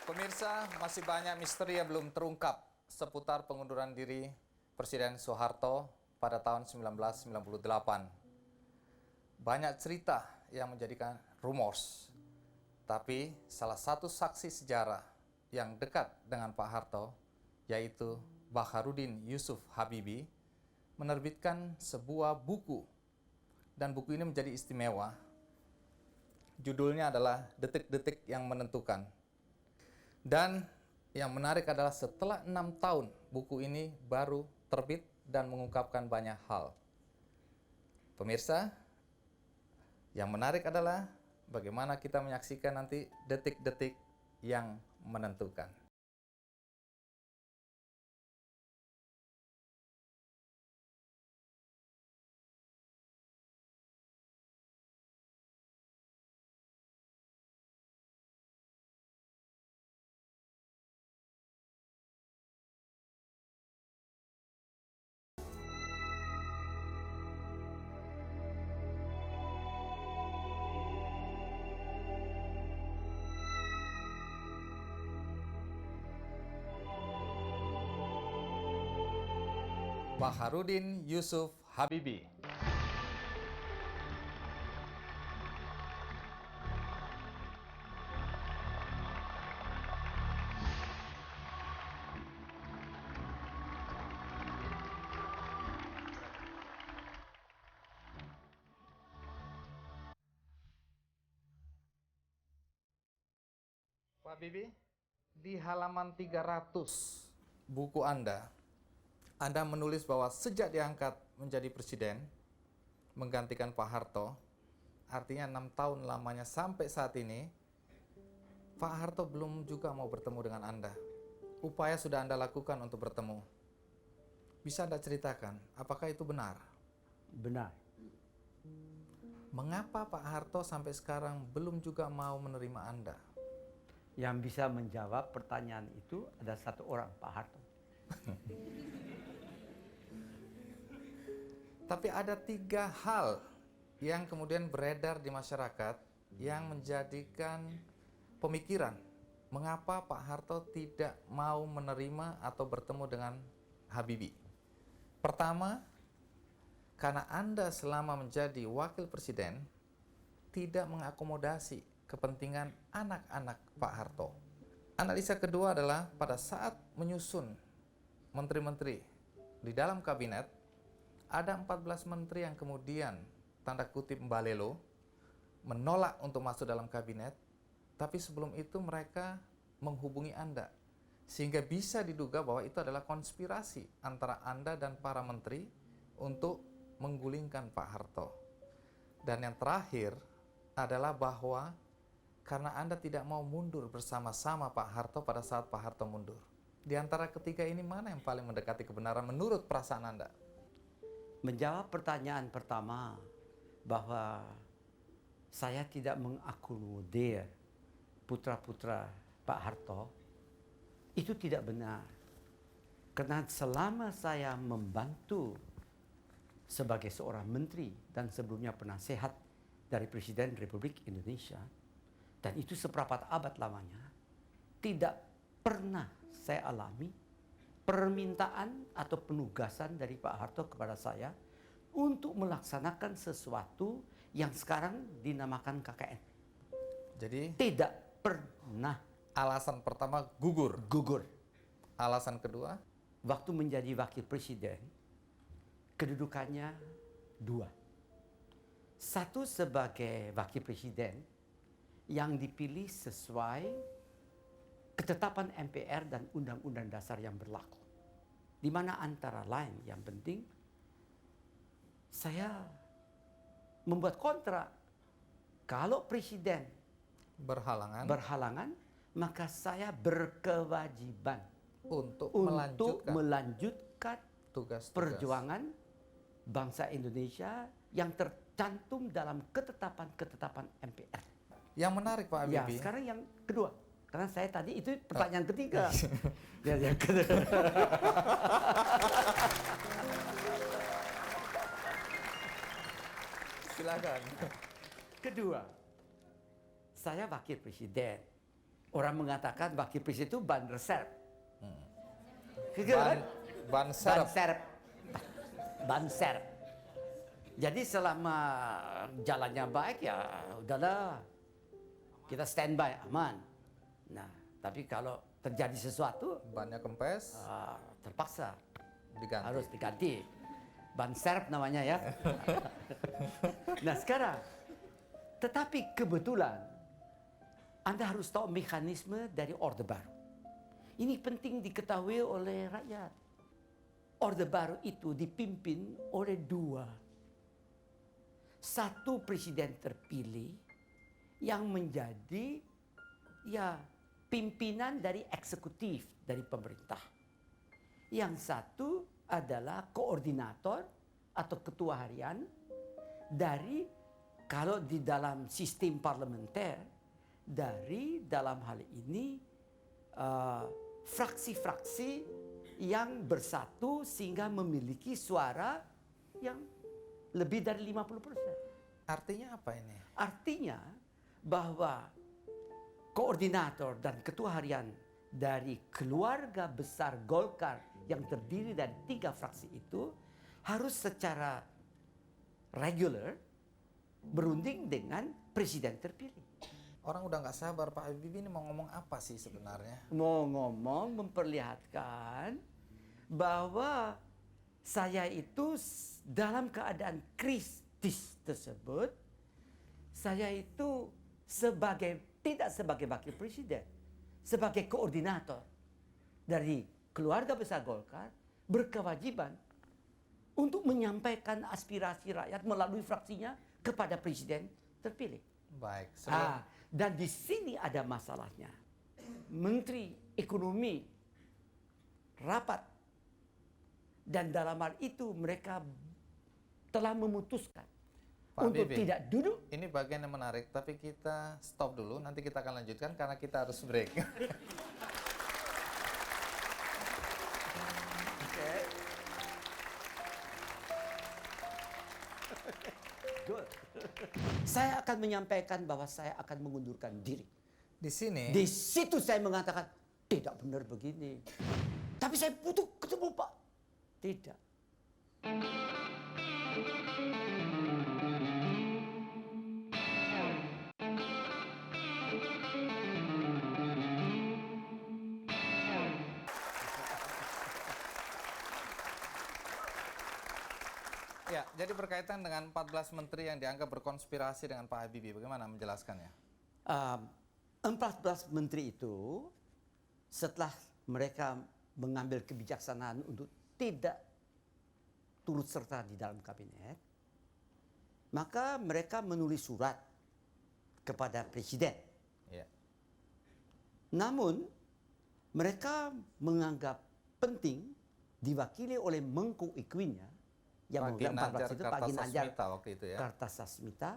Pemirsa, masih banyak misteri yang belum terungkap seputar pengunduran diri Presiden Soeharto pada tahun 1998. Banyak cerita yang menjadikan rumors, tapi salah satu saksi sejarah yang dekat dengan Pak Harto, yaitu Baharudin Yusuf Habibie, menerbitkan sebuah buku, dan buku ini menjadi istimewa. Judulnya adalah Detik-Detik yang Menentukan. Dan yang menarik adalah setelah 6 tahun buku ini baru terbit dan mengungkapkan banyak hal. Pemirsa, yang menarik adalah bagaimana kita menyaksikan nanti detik-detik yang menentukan. Baharudin Yusuf Habibie. Pak Habibie, di halaman 300 buku Anda menulis bahwa sejak diangkat menjadi presiden, menggantikan Pak Harto, artinya 6 tahun lamanya sampai saat ini, Pak Harto belum juga mau bertemu dengan Anda. Upaya sudah Anda lakukan untuk bertemu. Bisa Anda ceritakan, apakah itu benar? Benar. Mengapa Pak Harto sampai sekarang belum juga mau menerima Anda? Yang bisa menjawab pertanyaan itu ada satu orang, Pak Harto. Tapi ada 3 hal yang kemudian beredar di masyarakat yang menjadikan pemikiran mengapa Pak Harto tidak mau menerima atau bertemu dengan Habibie. Pertama, karena Anda selama menjadi wakil presiden tidak mengakomodasi kepentingan anak-anak Pak Harto. Analisa kedua adalah pada saat menyusun menteri-menteri di dalam kabinet, ada 14 menteri yang kemudian tanda kutip mbalelo, menolak untuk masuk dalam kabinet, tapi sebelum itu mereka menghubungi Anda, sehingga bisa diduga bahwa itu adalah konspirasi antara Anda dan para menteri untuk menggulingkan Pak Harto. Dan yang terakhir adalah bahwa karena Anda tidak mau mundur bersama-sama Pak Harto pada saat Pak Harto mundur. Di antara ketiga ini mana yang paling mendekati kebenaran menurut perasaan Anda? Menjawab pertanyaan pertama bahwa saya tidak mengakomodir putra-putra Pak Harto, itu tidak benar. Karena selama saya membantu sebagai seorang menteri dan sebelumnya penasehat dari Presiden Republik Indonesia, dan itu seperempat abad lamanya, tidak pernah saya alami permintaan atau penugasan dari Pak Harto kepada saya untuk melaksanakan sesuatu yang sekarang dinamakan KKN. Jadi Tidak pernah. alasan pertama gugur. Gugur. Alasan kedua, Waktu menjadi wakil presiden, kedudukannya 2. Satu sebagai wakil presiden yang dipilih sesuai ketetapan MPR dan Undang-Undang Dasar yang berlaku. Di mana antara lain yang penting, saya membuat kontrak. Kalau presiden berhalangan, maka saya berkewajiban untuk melanjutkan tugas perjuangan bangsa Indonesia yang tercantum dalam ketetapan-ketetapan MPR. Yang menarik Pak Ya, Habibie. sekarang yang kedua. Karena saya tadi itu pertanyaan ketiga. Ya, yang kedua. Silakan. Kedua, saya wakil presiden. Orang mengatakan wakil presiden itu ban reserve. Ban, ban serep. Ban serep. Jadi selama jalannya baik ya udahlah, kita standby aman. Nah, tapi kalau terjadi sesuatu Bannya kempes, terpaksa diganti. harus diganti. Ban serep namanya ya. Nah sekarang, tetapi kebetulan Anda harus tahu mekanisme dari Orde Baru. Ini penting diketahui oleh rakyat. Orde Baru itu dipimpin oleh dua. Satu presiden terpilih yang menjadi ya pimpinan dari eksekutif dari pemerintah. Yang satu adalah koordinator atau ketua harian dari, kalau di dalam sistem parlementer, dari dalam hal ini fraksi-fraksi yang bersatu sehingga memiliki suara yang lebih dari 50%. Artinya apa ini? Artinya bahwa koordinator dan ketua harian dari keluarga besar Golkar yang terdiri dari 3 fraksi itu harus secara reguler berunding dengan presiden terpilih. Orang udah nggak sabar, Pak Habibie ini mau ngomong apa sih sebenarnya? Mau ngomong memperlihatkan bahwa saya itu dalam keadaan kritis tersebut, saya itu tidak sebagai wakil presiden, sebagai koordinator dari keluarga besar Golkar berkewajiban untuk menyampaikan aspirasi rakyat melalui fraksinya kepada presiden terpilih. Baik, Dan di sini ada masalahnya. Menteri Ekonomi rapat dan dalam hal itu mereka telah memutuskan Pak untuk Habibie, tidak duduk. ini bagian yang menarik, tapi kita stop dulu. Nanti kita akan lanjutkan karena kita harus break. Saya akan menyampaikan bahwa saya akan mengundurkan diri. Di sini, Di situ saya mengatakan tidak benar begini. Tapi saya butuh ketemu Pak. Tidak. ya, jadi berkaitan dengan 14 menteri yang dianggap berkonspirasi dengan Pak Habibie, bagaimana menjelaskannya? 14 menteri itu setelah mereka mengambil kebijaksanaan untuk tidak turut serta di dalam kabinet, maka mereka menulis surat kepada presiden. Ya. Namun mereka menganggap penting diwakili oleh Mengku Ikuinya yang Pagi memegang 14 itu, Pagi Nanjar Kartasasmita waktu itu ya. Kartasasmita,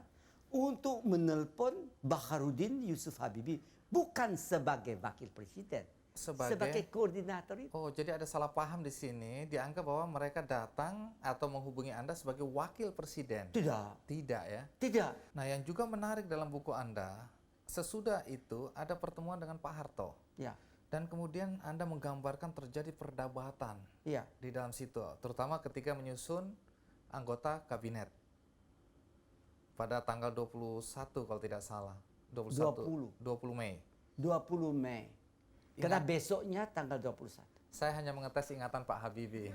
untuk menelpon Baharudin Yusuf Habibie bukan sebagai wakil presiden, sebagai koordinator itu. Oh, jadi ada salah paham di sini, dianggap bahwa mereka datang atau menghubungi Anda sebagai wakil presiden. Tidak, Tidak ya. tidak. Nah, yang juga menarik dalam buku Anda, sesudah itu ada pertemuan dengan Pak Harto. Ya, Dan kemudian Anda menggambarkan terjadi perdebatan ya. di dalam situ, terutama ketika menyusun anggota kabinet pada tanggal 21 kalau tidak salah. 20 Mei. 20 Mei. Karena besoknya tanggal 21. Saya hanya mengetes ingatan Pak Habibie.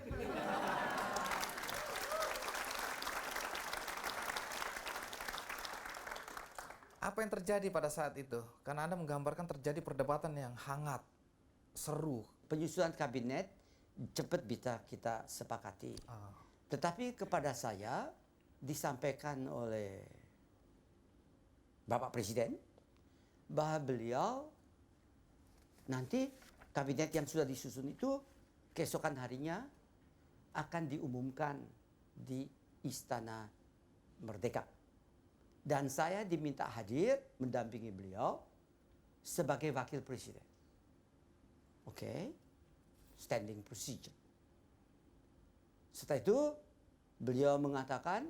Apa yang terjadi pada saat itu? Karena Anda menggambarkan terjadi perdebatan yang hangat, seru. Penyusunan kabinet cepat bisa kita sepakati. Tetapi kepada saya disampaikan oleh Bapak Presiden bahwa beliau nanti kabinet yang sudah disusun itu keesokan harinya akan diumumkan di Istana Merdeka. Dan saya diminta hadir mendampingi beliau sebagai wakil presiden. Oke, standing procedure. Setelah itu beliau mengatakan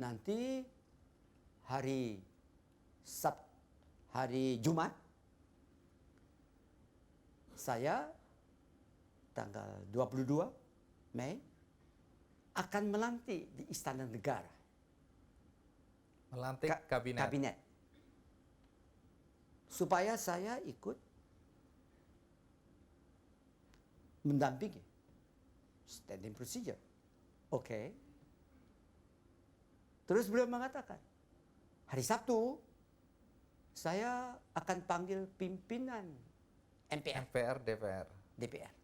nanti hari Jumat saya tanggal 22 Mei akan melantik di Istana Negara. Melantik kabinet. Kabinet. Supaya saya ikut mendampingi standing procedure. Oke. Terus beliau mengatakan, hari Sabtu saya akan panggil pimpinan MPR, MPR, DPR. DPR.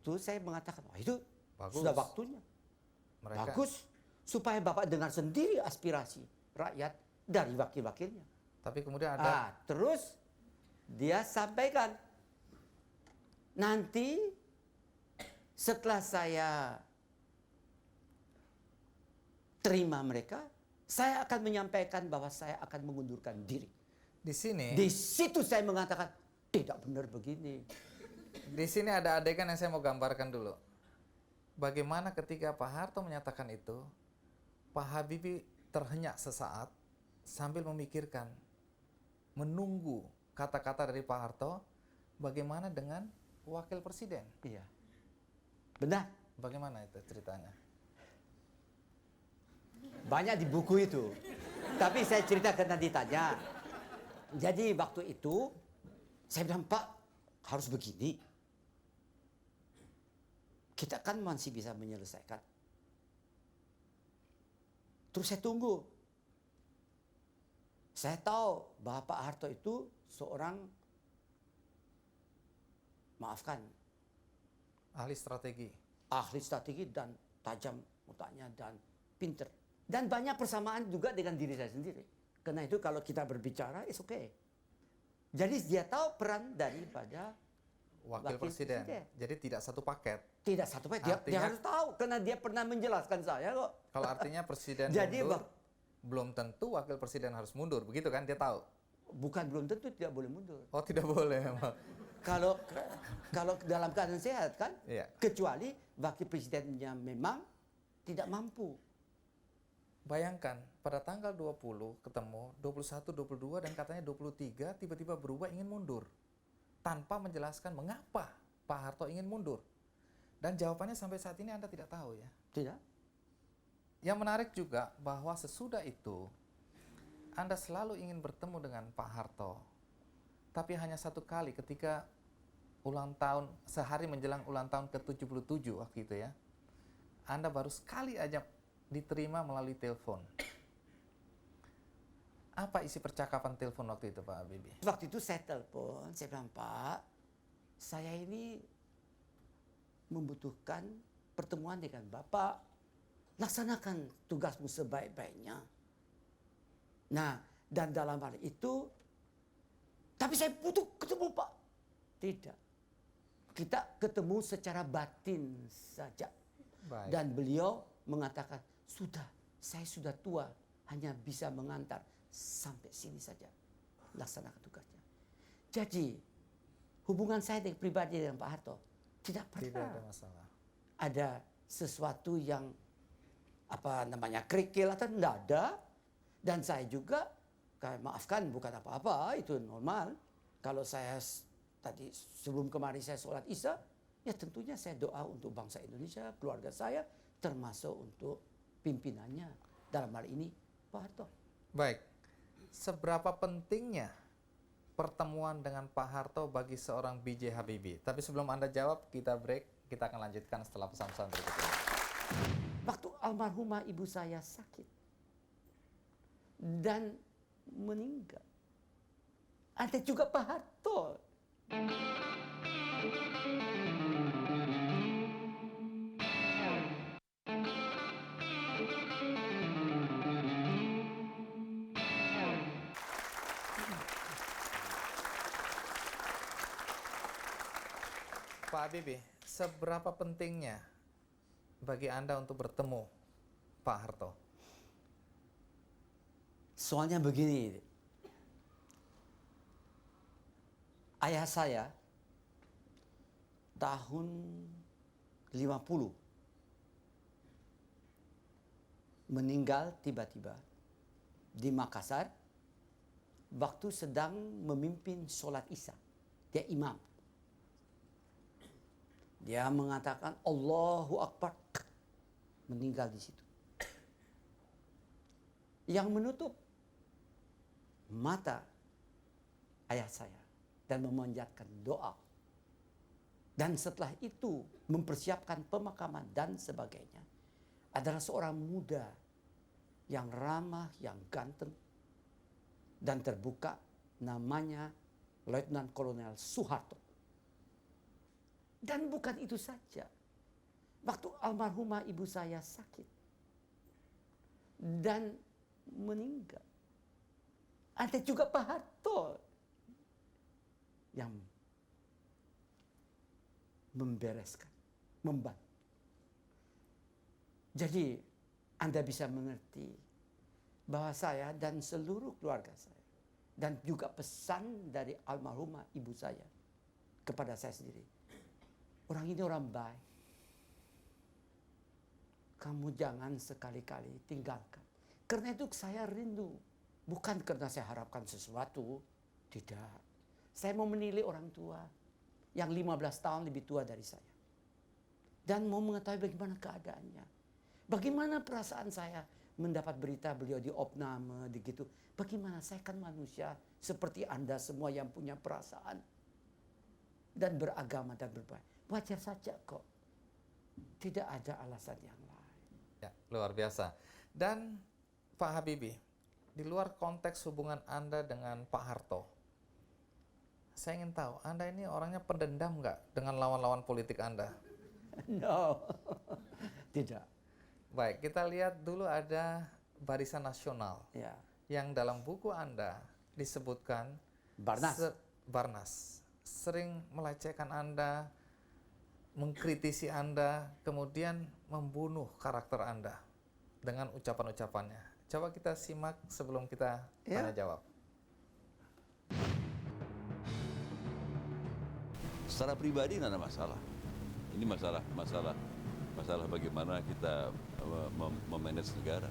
Terus saya mengatakan, oh itu Bagus. sudah waktunya. Mereka Bagus. Supaya Bapak dengar sendiri aspirasi rakyat dari wakil-wakilnya. Tapi kemudian ada Terus dia sampaikan, nanti setelah saya terima mereka, saya akan menyampaikan bahwa saya akan mengundurkan diri. di sini. Di situ saya mengatakan, tidak benar begini. Di sini ada adegan yang saya mau gambarkan dulu. Bagaimana ketika Pak Harto menyatakan itu, Pak Habibie terhenyak sesaat sambil memikirkan, menunggu kata-kata dari Pak Harto, bagaimana dengan wakil presiden? Iya. Benar. Bagaimana itu ceritanya? Banyak di buku itu. Tapi saya ceritakan nanti tanya. Jadi waktu itu saya bilang, Pak, harus begini. Kita kan masih bisa menyelesaikan. Terus saya tunggu. Saya tahu bahwa Pak Harto itu seorang, maafkan, Ahli strategi. ahli strategi dan tajam otaknya dan pinter. Dan banyak persamaan juga dengan diri saya sendiri. Karena itu kalau kita berbicara, it's okay. Jadi dia tahu peran daripada Wakil presiden. Jadi tidak satu paket. tidak satu paket. Dia Artinya- harus tahu karena dia pernah menjelaskan saya kok. Kalau artinya presiden Jadi mundur, belum tentu wakil presiden harus mundur. Begitu kan? Dia tahu. bukan belum tentu tidak boleh mundur. Oh, tidak boleh memang. Kalau kalau dalam keadaan sehat kan, Iya. kecuali wakil presidennya memang tidak mampu. Bayangkan, pada tanggal 20 ketemu, 21, 22, dan katanya 23 tiba-tiba berubah ingin mundur. Tanpa menjelaskan mengapa Pak Harto ingin mundur. Dan jawabannya sampai saat ini Anda tidak tahu ya. Tidak? Yang menarik juga bahwa sesudah itu, Anda selalu ingin bertemu dengan Pak Harto. Tapi hanya satu kali ketika ulang tahun, sehari menjelang ulang tahun ke-77 waktu itu ya. Anda baru sekali aja diterima melalui telepon. Apa isi percakapan telepon waktu itu Pak Habibie? Waktu itu saya telepon, saya bilang, Pak, saya ini membutuhkan pertemuan dengan Bapak. Laksanakan tugasmu sebaik-baiknya. Nah, dan dalam hal itu, tapi saya butuh ketemu Pak. Tidak. Kita ketemu secara batin saja. Baik. Dan beliau mengatakan, sudah, saya sudah tua, hanya bisa mengantar sampai sini saja. Laksanakan tugasnya. Jadi, hubungan saya dengan pribadi dengan Pak Harto tidak Tidak pernah ada masalah. ada sesuatu yang kerikil atau tidak ada. Dan saya juga, maafkan, bukan apa-apa, itu normal. Kalau saya tadi sebelum kemarin saya sholat Isya, ya tentunya saya doa untuk bangsa Indonesia, keluarga saya, termasuk untuk pimpinannya. Dalam hal ini Pak Harto. Baik, seberapa pentingnya pertemuan dengan Pak Harto bagi seorang B.J. Habibie? Tapi sebelum Anda jawab, kita break. Kita akan lanjutkan setelah pesan-pesan berikut ini. Waktu almarhumah ibu saya sakit dan meninggal, ada juga Pak Harto. Pak Habibie, seberapa pentingnya bagi Anda untuk bertemu Pak Harto? Soalnya begini, ayah saya tahun 50 meninggal tiba-tiba di Makassar waktu sedang memimpin sholat Isya. Dia imam. Dia mengatakan Allahu Akbar, meninggal di situ. Yang menutup mata ayah saya dan memanjatkan doa. Dan setelah itu mempersiapkan pemakaman dan sebagainya adalah seorang muda yang ramah, yang ganteng dan terbuka, namanya Letnan Kolonel Soeharto. Dan bukan itu saja. Waktu almarhumah ibu saya sakit dan meninggal, ada juga Pak Harto yang membereskan, membantu. Jadi Anda bisa mengerti bahwa saya dan seluruh keluarga saya dan juga pesan dari almarhumah ibu saya kepada saya sendiri. Orang ini orang baik. Kamu jangan sekali-kali tinggalkan. Karena itu saya rindu. Bukan karena saya harapkan sesuatu. Tidak. Saya mau menilai orang tua yang 15 tahun lebih tua dari saya. Dan mau mengetahui bagaimana keadaannya. Bagaimana perasaan saya mendapat berita beliau diopname, begitu. Bagaimana saya kan manusia seperti Anda semua yang punya perasaan. Dan beragama dan berbaik. Wajar saja kok. Tidak ada alasan yang lain. Ya, luar biasa. Dan Pak Habibie, di luar konteks hubungan Anda dengan Pak Harto, saya ingin tahu, Anda ini orangnya pendendam nggak dengan lawan-lawan politik Anda? No, tidak. Baik, kita lihat dulu ada Barisan Nasional Ya. yang dalam buku Anda disebutkan Barnas. Barnas sering melecehkan Anda, mengkritisi Anda, kemudian membunuh karakter Anda dengan ucapan-ucapannya. Coba kita simak sebelum kita tanya jawab. Secara pribadi tidak ada masalah. Ini masalah bagaimana kita memanage negara.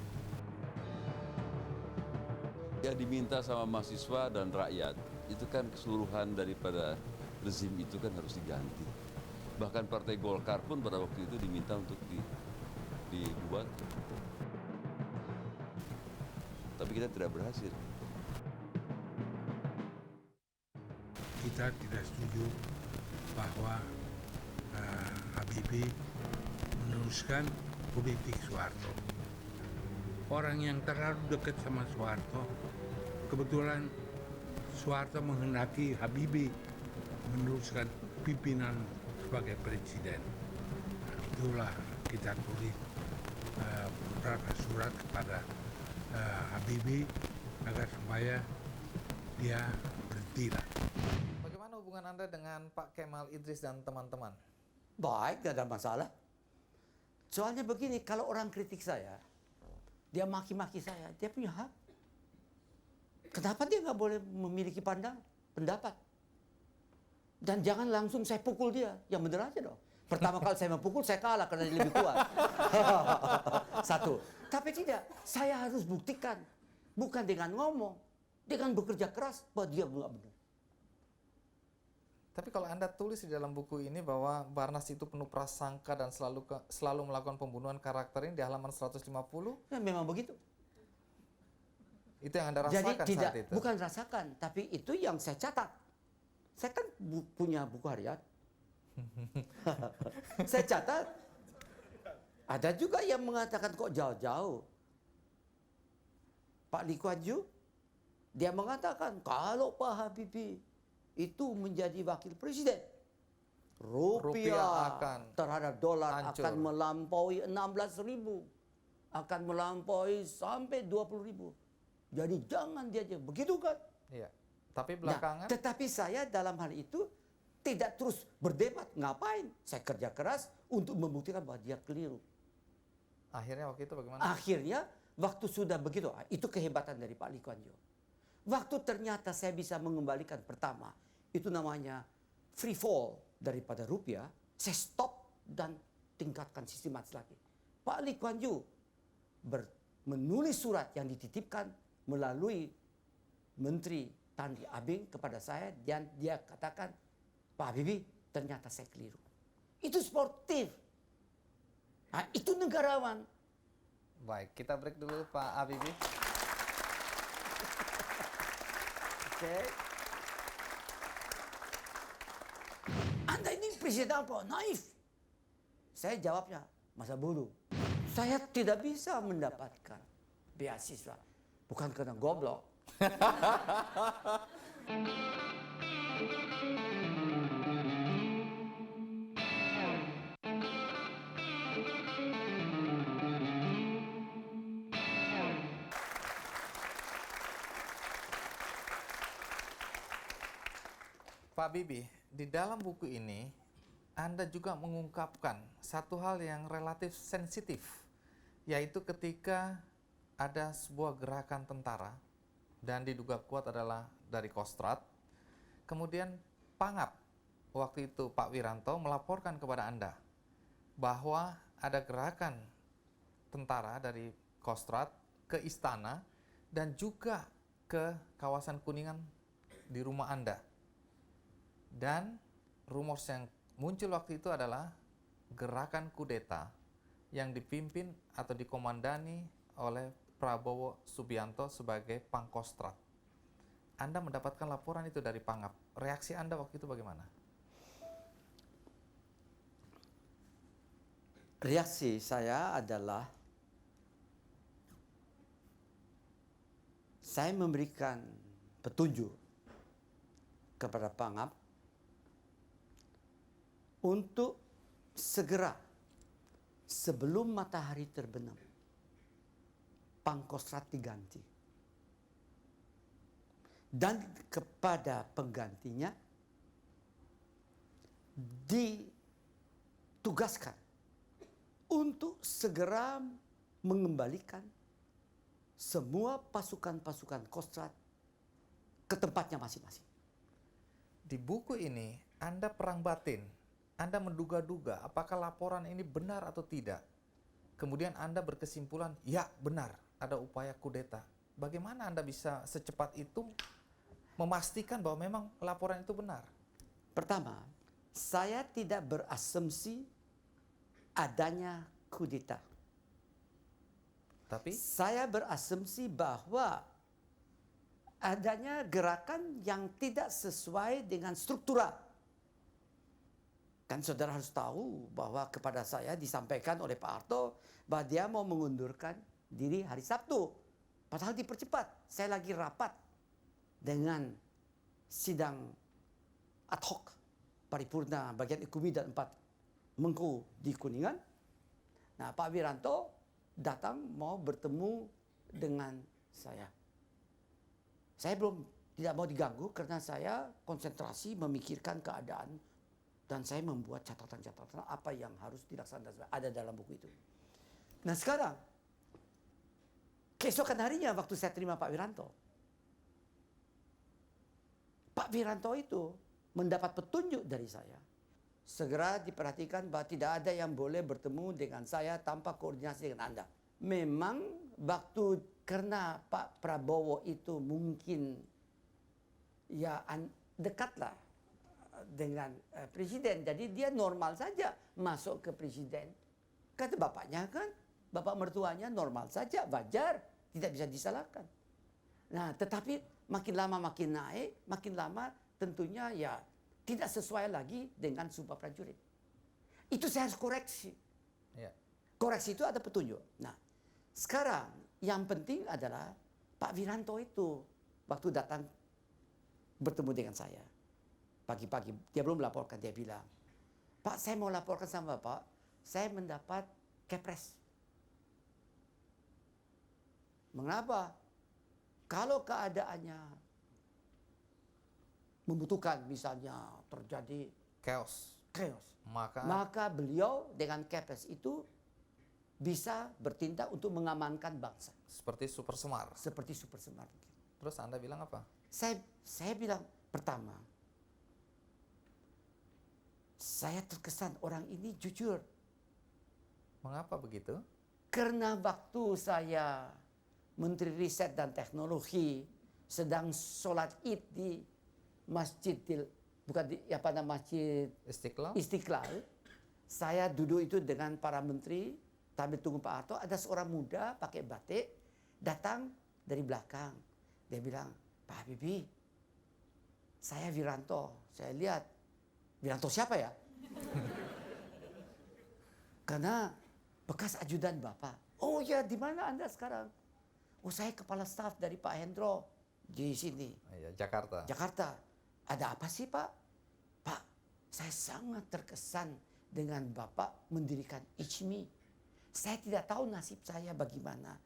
Yang diminta sama mahasiswa dan rakyat itu kan keseluruhan daripada rezim itu kan harus diganti. Bahkan Partai Golkar pun pada waktu itu diminta untuk dibuat. Tapi kita tidak berhasil. Kita tidak setuju bahwa Habibie meneruskan politik Soeharto. Orang yang terlalu dekat sama Soeharto, kebetulan Soeharto menghendaki Habibie meneruskan pimpinan sebagai presiden. Itulah kita tulis beberapa surat kepada Habibie agar supaya dia berhentilah. Bagaimana hubungan Anda dengan Pak Kemal Idris dan teman-teman? Baik, tidak ada masalah. Soalnya begini, kalau orang kritik saya, dia maki-maki saya, dia punya hak. Kenapa dia nggak boleh memiliki pendapat? Dan jangan langsung saya pukul dia, yang benar aja dong. Pertama kali saya memukul, saya kalah karena dia lebih kuat. Satu. Tapi tidak, saya harus buktikan. Bukan dengan ngomong, dengan bekerja keras bahwa dia nggak benar. Tapi kalau Anda tulis di dalam buku ini bahwa Barnas itu penuh prasangka dan selalu melakukan pembunuhan karakter ini di halaman 150, Ya, memang begitu. itu yang Anda Jadi rasakan tidak, saat itu? bukan rasakan, tapi itu yang saya catat. Saya kan punya buku harian. Saya catat. Ada juga yang mengatakan kok jauh-jauh. Pak Lee Kuan Yew, dia mengatakan kalau Pak Habibie itu menjadi wakil presiden, rupiah akan terhadap dolar hancur. akan melampaui 16.000, akan melampaui sampai 20.000. Jadi jangan diajak, begitu kan? Iya. Tapi Nah, belakangan tetapi saya dalam hal itu tidak terus berdebat. Ngapain? Saya kerja keras untuk membuktikan bahwa dia keliru. akhirnya waktu itu bagaimana? Akhirnya waktu sudah begitu, itu kehebatan dari Pak Lee Kuan Yew. Waktu ternyata saya bisa mengembalikan pertama, itu namanya free fall daripada rupiah, saya stop dan tingkatkan sistematis lagi. Pak Lee Kuan Yew menulis surat yang dititipkan melalui Menteri Tan Lee Abeng kepada saya, dan dia katakan, Pak Habibie, ternyata saya keliru. Itu sportif. Nah, itu negarawan. Baik, kita break dulu Pak Habibie. Oke. Anda ini presiden apa? Naif. Saya jawabnya, masa bodoh. Saya tidak bisa mendapatkan beasiswa. Bukan karena goblok. Pak Habibie, di dalam buku ini Anda juga mengungkapkan satu hal yang relatif sensitif, yaitu ketika ada sebuah gerakan tentara dan diduga kuat adalah dari Kostrad, kemudian Pangap, waktu itu Pak Wiranto melaporkan kepada Anda bahwa ada gerakan tentara dari Kostrad ke istana dan juga ke kawasan Kuningan di rumah Anda. Dan rumors yang muncul waktu itu adalah gerakan kudeta yang dipimpin atau dikomandani oleh Prabowo Subianto sebagai Pangkostrat. Anda mendapatkan laporan itu dari Pangap. Reaksi Anda waktu itu bagaimana? Reaksi saya adalah saya memberikan petunjuk kepada Pangap untuk segera sebelum matahari terbenam Pangkostrat diganti. Dan kepada penggantinya ditugaskan untuk segera mengembalikan semua pasukan-pasukan Kostrad ke tempatnya masing-masing. Di buku ini Anda perang batin. Anda menduga-duga apakah laporan ini benar atau tidak. Kemudian Anda berkesimpulan, ya benar, ada upaya kudeta. Bagaimana Anda bisa secepat itu memastikan bahwa memang laporan itu benar? Pertama, saya tidak berasumsi adanya kudeta. Tapi Saya berasumsi bahwa adanya gerakan yang tidak sesuai dengan struktural. Kan saudara harus tahu bahwa kepada saya disampaikan oleh Pak Harto bahwa dia mau mengundurkan diri hari Sabtu. Padahal dipercepat. Saya lagi rapat dengan sidang ad hoc paripurna bagian ekonomi dan 4 Mengko di Kuningan. Nah, Pak Wiranto datang mau bertemu dengan saya. Saya tidak mau diganggu karena saya konsentrasi memikirkan keadaan dan saya membuat catatan-catatan apa yang harus dilaksanakan ada dalam buku itu. Nah sekarang, keesokan harinya waktu saya terima Pak Wiranto itu mendapat petunjuk dari saya. Segera diperhatikan bahwa tidak ada yang boleh bertemu dengan saya tanpa koordinasi dengan Anda. Memang waktu karena Pak Prabowo itu mungkin ya dekatlah dengan presiden. Jadi dia normal saja masuk ke presiden. Kata bapaknya kan, bapak mertuanya normal saja, wajar, tidak bisa disalahkan. Nah, tetapi makin lama makin naik, makin lama tentunya ya tidak sesuai lagi dengan Sumpah Prajurit. Itu saya harus koreksi. ya, Koreksi itu ada petunjuk. Nah, sekarang yang penting adalah Pak Wiranto itu waktu datang bertemu dengan saya. Pagi-pagi, dia belum melaporkan, dia bilang, Pak saya mau laporkan sama Bapak, saya mendapat kepres. Mengapa? Kalau keadaannya membutuhkan misalnya terjadi chaos. Maka beliau dengan kepres itu bisa bertindak untuk mengamankan bangsa. Seperti Super Semar. Seperti Super Semar. Terus Anda bilang apa? Saya bilang pertama, saya terkesan orang ini jujur. Mengapa begitu? Karena waktu saya Menteri Riset dan Teknologi sedang sholat id di Masjid Masjid Istiqlal? Istiqlal, saya duduk itu dengan para menteri, sambil tunggu Pak Harto, ada seorang muda pakai batik, datang dari belakang. Dia bilang, Pak Habibie, saya Wiranto. Saya lihat, Wiranto siapa ya? Karena bekas ajudan Bapak. Oh ya, di mana Anda sekarang? Oh, saya kepala staf dari Pak Hendro di sini. Iya, Jakarta. Jakarta. Ada apa sih Pak? Pak, saya sangat terkesan dengan Bapak mendirikan ICMI. Saya tidak tahu nasib saya bagaimana.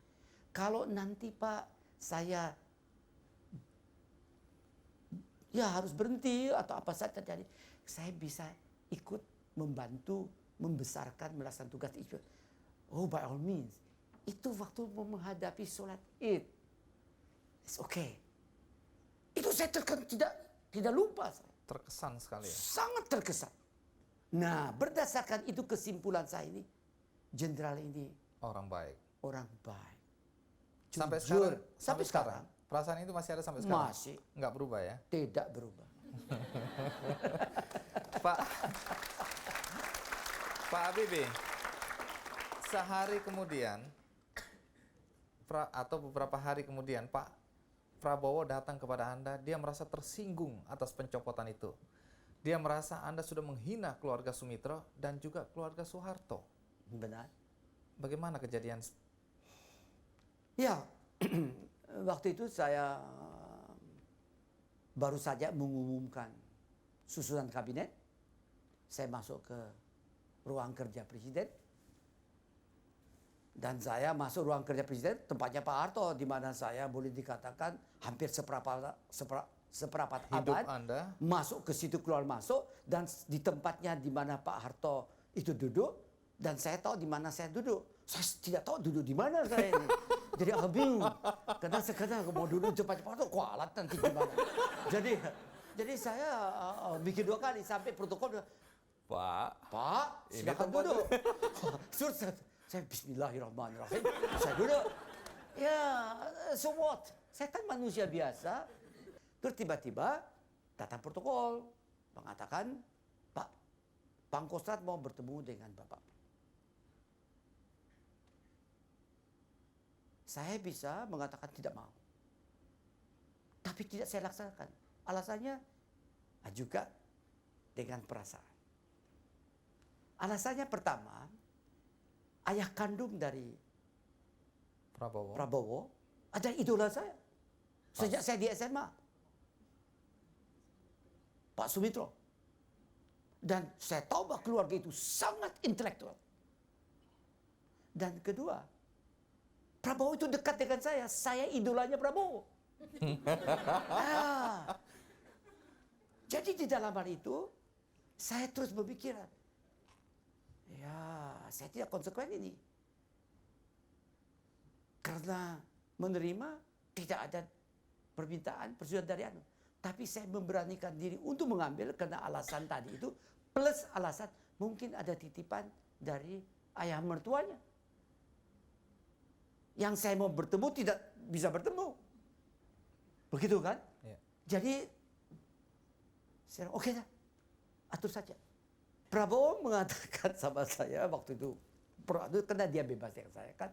Kalau nanti Pak, saya ya harus berhenti atau apa saja terjadi, saya bisa ikut membantu, membesarkan, melaksanakan tugas itu. Oh, by all means. Itu waktu menghadapi sholat Id. It's okay. Itu saya tidak lupa. Terkesan sekali ya. Sangat terkesan. Nah, berdasarkan itu kesimpulan saya ini, jenderal ini Orang baik. orang baik. Sampai Jujur. sekarang. Sampai sekarang. Perasaan itu masih ada sampai sekarang. Masih. Nggak berubah ya. Tidak berubah. Pak Pak Habibie, sehari kemudian atau beberapa hari kemudian Pak Prabowo datang kepada Anda, dia merasa tersinggung atas pencopotan itu. Dia merasa Anda sudah menghina keluarga Sumitro dan juga keluarga Soeharto. Benar. Bagaimana kejadian? Ya, waktu itu saya baru saja mengumumkan susunan kabinet. Saya masuk ke ruang kerja presiden. Dan saya masuk ruang kerja presiden, tempatnya Pak Harto, di mana saya boleh dikatakan hampir seperapat Hidup abad. Anda. Masuk ke situ, keluar masuk. Dan di tempatnya di mana Pak Harto itu duduk. Dan saya tahu di mana saya duduk. Saya tidak tahu duduk di mana saya ini. Jadi agak bingung. Karena sekarang mau duduk cepat-cepat tuh kualat nanti gimana. Jadi saya mikir 2 kali sampai protokol. Pak, ini silakan tempat duduk. Saya bismillahirrahmanirrahim. Saya duduk. Ya, so what? Saya kan manusia biasa. Terus tiba-tiba datang protokol. Mengatakan, Pak, Pangkostrat mau bertemu dengan Bapak. Saya bisa mengatakan tidak mau. Tapi tidak saya laksanakan. Alasannya juga dengan perasaan. Alasannya pertama, ayah kandung dari Prabowo adalah idola saya. Sejak saya di SMA. Pak Sumitro. Dan saya tahu bahwa keluarga itu sangat intelektual. Dan kedua, Prabowo itu dekat dengan saya idolanya Prabowo. Jadi di dalam hal itu, saya terus berpikiran, ya saya tidak konsekuen ini. Karena menerima tidak ada permintaan, persetujuan dari anu. Tapi saya memberanikan diri untuk mengambil karena alasan tadi itu, plus alasan mungkin ada titipan dari ayah mertuanya. Yang saya mau bertemu tidak bisa bertemu. Begitu kan? Ya. Jadi, saya oke dah, atur saja. Prabowo mengatakan sama saya waktu itu, karena dia bebas dengan saya kan.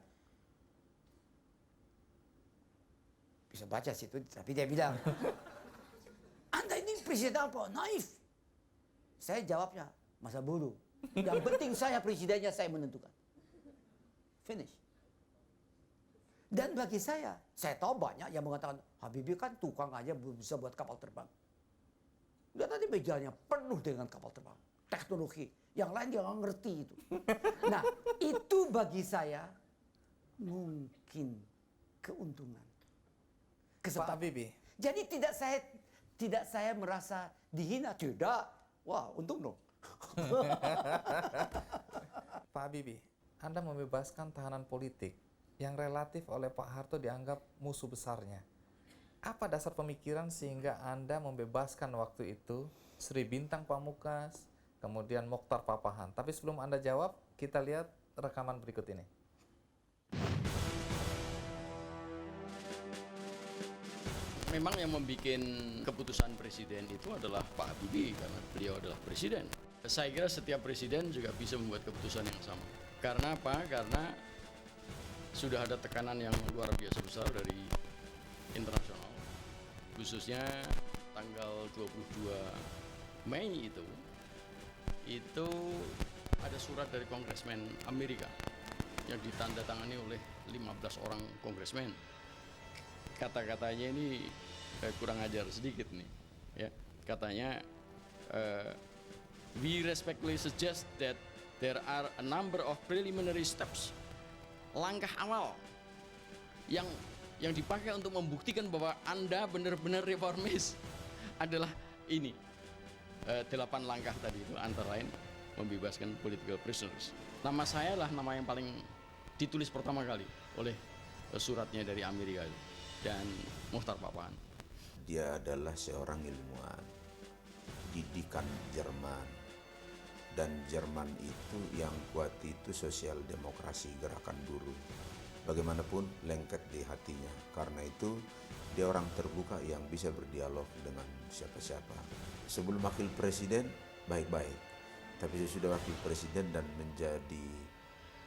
Bisa baca situ, tapi dia bilang, Anda ini presiden apa? Naif. Saya jawabnya, masa bodoh. Yang penting saya presidennya, saya menentukan. Finish. Dan bagi saya tahu banyak yang mengatakan, Habibie kan tukang aja belum bisa buat kapal terbang. Dan tadi mejanya penuh dengan kapal terbang. Teknologi. Yang lain dia nggak ngerti itu. Nah, itu bagi saya mungkin keuntungan. Pak Habibie. Jadi tidak saya merasa dihina. Tidak. Wah, untung dong. Pak Habibie, Anda membebaskan tahanan politik yang relatif oleh Pak Harto dianggap musuh besarnya. Apa dasar pemikiran sehingga Anda membebaskan waktu itu Sri Bintang Pamungkas, kemudian Mokhtar Papahan? Tapi sebelum Anda jawab, kita lihat rekaman berikut ini. Memang yang membuat keputusan presiden itu adalah Pak Habibie karena beliau adalah presiden. Saya kira setiap presiden juga bisa membuat keputusan yang sama. Karena apa? Karena sudah ada tekanan yang luar biasa besar dari internasional. Khususnya tanggal 22 Mei itu ada surat dari kongresmen Amerika yang ditandatangani oleh 15 orang kongresmen. Kata-katanya ini kurang ajar sedikit nih, ya. Katanya we respectfully suggest that there are a number of preliminary steps, langkah awal yang dipakai untuk membuktikan bahwa Anda benar-benar reformis adalah ini. 8 langkah tadi itu antara lain membebaskan political prisoners. Nama saya lah nama yang paling ditulis pertama kali oleh suratnya dari Amerika itu, dan Muchtar Papahan. Dia adalah seorang ilmuwan, didikan Jerman, dan Jerman itu yang kuat itu sosial demokrasi, gerakan buruh. Bagaimanapun lengket di hatinya, karena itu dia orang terbuka yang bisa berdialog dengan siapa-siapa. Sebelum wakil presiden baik-baik, tapi sesudah wakil presiden dan menjadi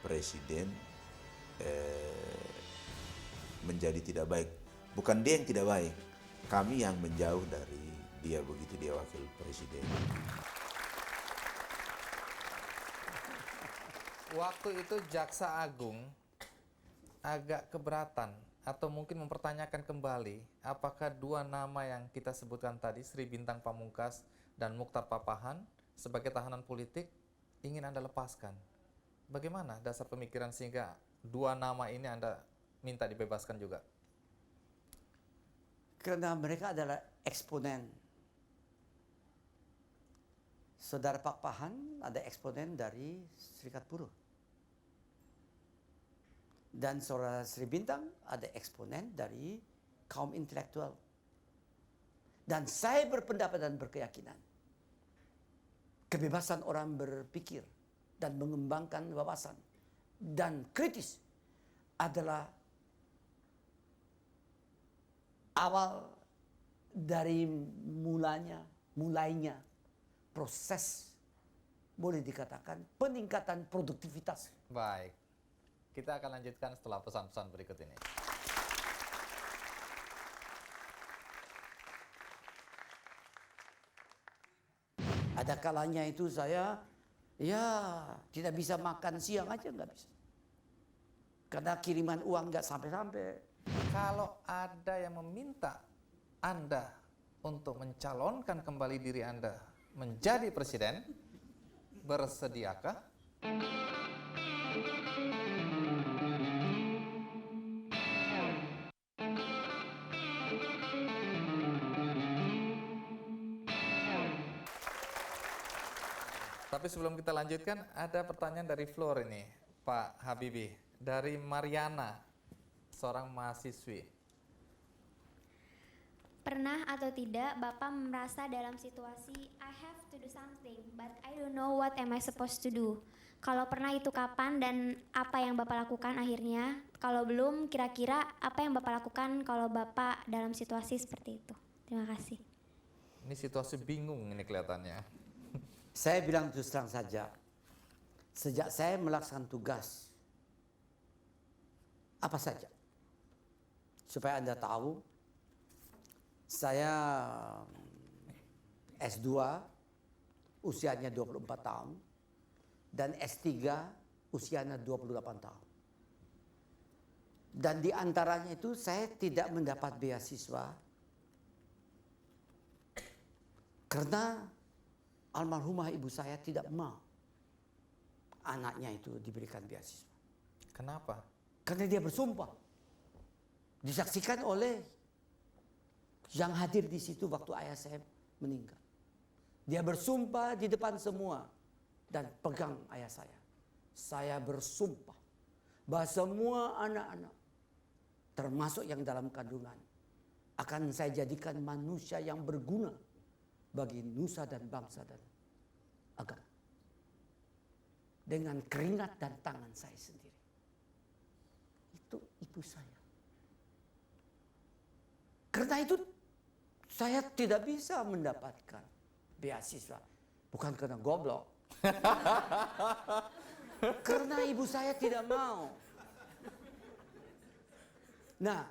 presiden menjadi tidak baik. Bukan dia yang tidak baik, kami yang menjauh dari dia begitu dia wakil presiden. Waktu itu Jaksa Agung agak keberatan atau mungkin mempertanyakan kembali apakah dua nama yang kita sebutkan tadi, Sri Bintang Pamungkas dan Muchtar Papahan sebagai tahanan politik ingin Anda lepaskan. Bagaimana dasar pemikiran sehingga dua nama ini Anda minta dibebaskan juga? Karena mereka adalah eksponen. Saudara Papahan ada eksponen dari Serikat Buruh. Dan saudara Sri Bintang ada eksponen dari kaum intelektual. Dan saya berpendapat dan berkeyakinan kebebasan orang berpikir dan mengembangkan wawasan dan kritis adalah awal dari mulainya proses, boleh dikatakan, peningkatan produktivitas. Baik, kita akan lanjutkan setelah pesan-pesan berikut ini. Ada kalanya itu saya tidak bisa makan siang aja, nggak bisa. Karena kiriman uang nggak sampai-sampai. Kalau ada yang meminta Anda untuk mencalonkan kembali diri Anda menjadi presiden, bersediakah? Tapi sebelum kita lanjutkan, ada pertanyaan dari Floor ini, Pak Habibie, dari Mariana, seorang mahasiswi. Pernah atau tidak Bapak merasa dalam situasi I have to do something, but I don't know what am I supposed to do? Kalau pernah itu kapan dan apa yang Bapak lakukan akhirnya? Kalau belum, kira-kira apa yang Bapak lakukan kalau Bapak dalam situasi seperti itu? Terima kasih. Ini situasi bingung ini kelihatannya. Saya bilang terus terang saja, sejak saya melaksanakan tugas, apa saja, supaya Anda tahu, saya S2, usianya 24 tahun, dan S3, usianya 28 tahun. Dan di antaranya itu saya tidak mendapat beasiswa, karena almarhumah ibu saya tidak mau anaknya itu diberikan beasiswa. Kenapa? Karena dia bersumpah. Disaksikan oleh yang hadir di situ waktu ayah saya meninggal. Dia bersumpah di depan semua dan pegang ayah saya. Saya bersumpah bahwa semua anak-anak, termasuk yang dalam kandungan, akan saya jadikan manusia yang berguna bagi nusa dan bangsa dan agama. Dengan keringat dan tangan saya sendiri. Itu ibu saya. Karena itu saya tidak bisa mendapatkan beasiswa. Bukan karena goblok. Karena ibu saya tidak mau. Nah,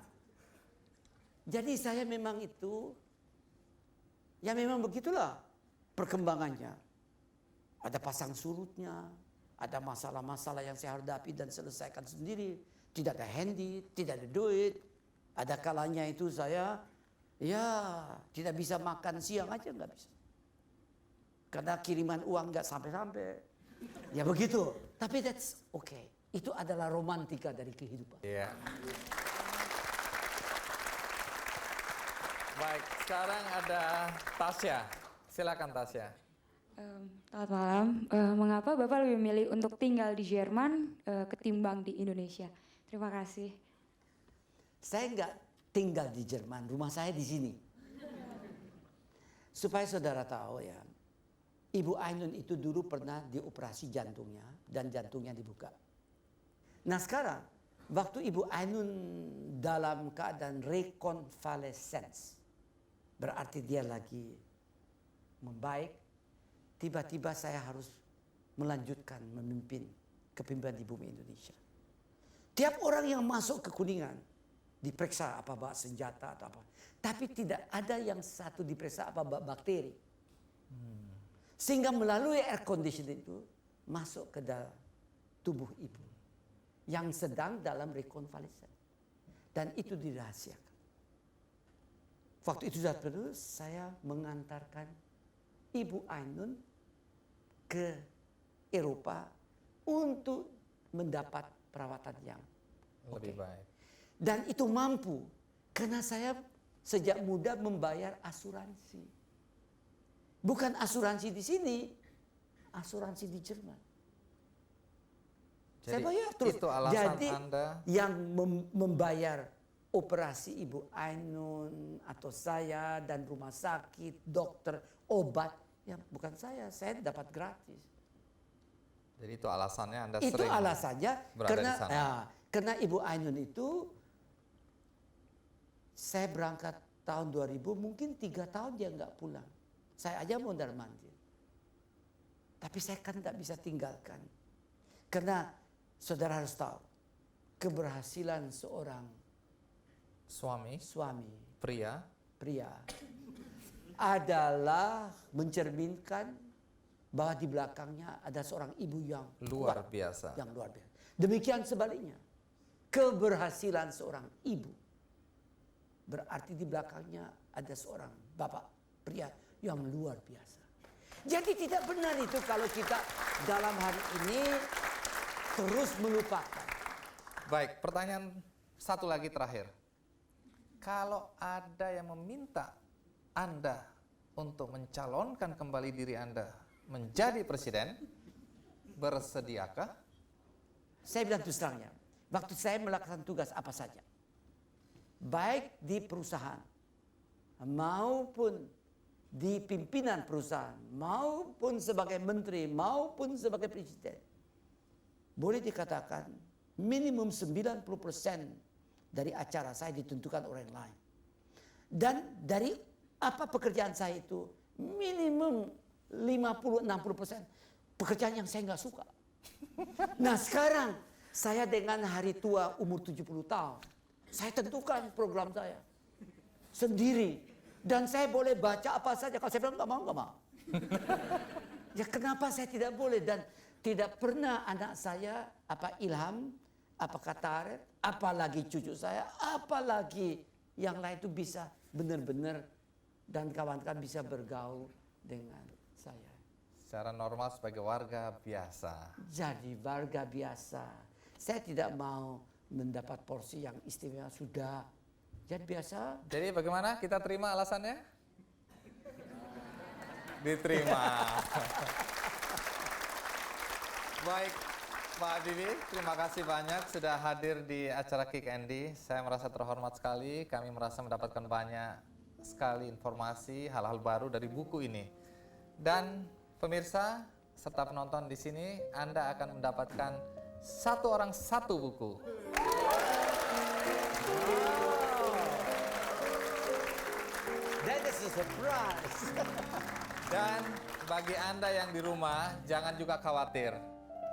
jadi saya memang itu, ya memang begitulah perkembangannya. Ada pasang surutnya, ada masalah-masalah yang saya hadapi dan selesaikan sendiri. Tidak ada handy, tidak ada duit. Ada kalanya itu saya, ya tidak bisa makan siang aja nggak bisa. Karena kiriman uang nggak sampai-sampai. Ya begitu. Tapi that's okay. Itu adalah romantika dari kehidupan. Iya. Baik, sekarang ada Tasya. Silakan Tasya. Selamat malam. Mengapa Bapak lebih memilih untuk tinggal di Jerman ketimbang di Indonesia? Terima kasih. Saya nggak tinggal di Jerman, rumah saya di sini. Supaya saudara tahu ya, Ibu Ainun itu dulu pernah dioperasi jantungnya dan jantungnya dibuka. Nah sekarang, waktu Ibu Ainun dalam keadaan reconvalescence, berarti dia lagi membaik, tiba-tiba saya harus melanjutkan memimpin kepemimpinan di bumi Indonesia. Tiap orang yang masuk ke Kuningan diperiksa apa bawa senjata atau apa. Tapi tidak ada yang satu diperiksa apa bawa bakteri. Sehingga melalui air conditioning itu masuk ke dalam tubuh ibu yang sedang dalam rekonvalesen. Dan itu dirahasiakan. Waktu itu sudah terus saya mengantarkan Ibu Ainun ke Eropa untuk mendapat perawatan yang Lebih baik. dan itu mampu karena saya sejak muda membayar asuransi. Bukan asuransi di sini, asuransi di Jerman. Jadi Saya bayar terus. itu alasan Jadi Anda yang membayar operasi Ibu Ainun atau saya dan rumah sakit, dokter, obat, ya bukan saya dapat gratis. Jadi itu alasannya Anda Itu sering alasannya berada karena di sana. ya, karena Ibu Ainun itu saya berangkat tahun 2000 mungkin 3 tahun dia nggak pulang. Saya aja mondar mandir. Tapi saya kan nggak bisa tinggalkan. Karena saudara harus tahu keberhasilan seorang Suami, pria pria, adalah mencerminkan bahwa di belakangnya ada seorang ibu yang luar kuat, biasa. yang luar biasa. Demikian sebaliknya, keberhasilan seorang ibu berarti di belakangnya ada seorang bapak pria yang luar biasa. Jadi tidak benar itu kalau kita dalam hari ini terus melupakan. Baik, pertanyaan satu lagi terakhir. Kalau ada yang meminta Anda untuk mencalonkan kembali diri Anda menjadi presiden, bersediakah? Saya bilang terus terangnya, waktu saya melakukan tugas apa saja, baik di perusahaan maupun di pimpinan perusahaan, maupun sebagai menteri, maupun sebagai presiden, boleh dikatakan minimum 90% dari acara saya ditentukan orang lain. Dan dari apa pekerjaan saya itu minimum 50-60% pekerjaan yang saya nggak suka. Nah sekarang saya dengan hari tua umur 70 tahun, saya tentukan program saya sendiri. Dan saya boleh baca apa saja. Kalau saya bilang nggak mau. Ya kenapa saya tidak boleh? Dan tidak pernah anak saya, apa Ilham, apa Kataret, apalagi cucu saya, apalagi yang lain itu bisa benar-benar dan kawan-kawan bisa bergaul dengan saya. Secara normal sebagai warga biasa. Jadi warga biasa. Saya tidak mau mendapat porsi yang istimewa, sudah. Jadi biasa. Jadi bagaimana? Kita terima alasannya? Diterima. Baik, Pak Habibie, terima kasih banyak sudah hadir di acara Kick Andy. Saya merasa terhormat sekali, kami merasa mendapatkan banyak sekali informasi, hal-hal baru dari buku ini. Dan pemirsa serta penonton di sini, Anda akan mendapatkan satu orang satu buku. That is surprise. Dan bagi Anda yang di rumah, jangan juga khawatir.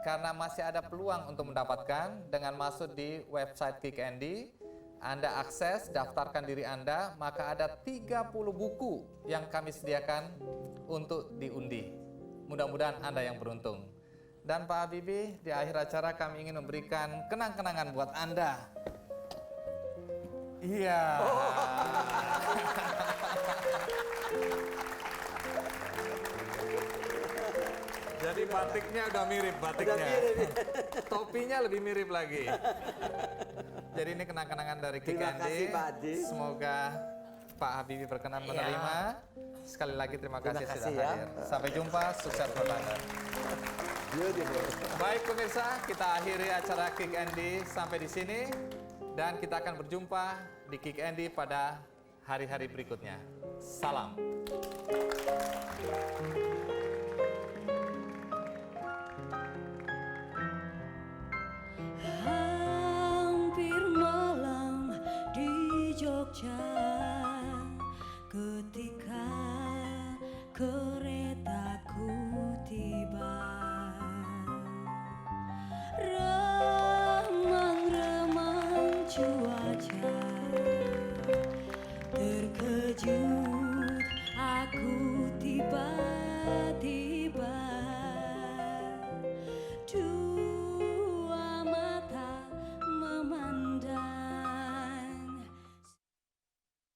Karena masih ada peluang untuk mendapatkan dengan masuk di website Kick Andy. Anda akses, daftarkan diri Anda, maka ada 30 buku yang kami sediakan untuk diundi. Mudah-mudahan Anda yang beruntung. Dan Pak Habibie, di akhir acara kami ingin memberikan kenang-kenangan buat Anda. Iya. Jadi batiknya udah mirip batiknya. Topinya lebih mirip lagi. Jadi ini kenang-kenangan dari Kick Terima Andy. kasih, Pak Adi. Semoga Pak Habibie berkenan menerima. Sekali lagi terima kasih Terima sudah kasih ya. hadir. Sampai jumpa, sukses buat Anda. Beautiful. Baik pemirsa, kita akhiri acara Kick Andy sampai di sini. Dan kita akan berjumpa di Kick Andy pada hari-hari berikutnya. Salam. Hampir malam di Jogja ketika keretaku tiba. Remang-remang cuaca, terkejut aku tiba.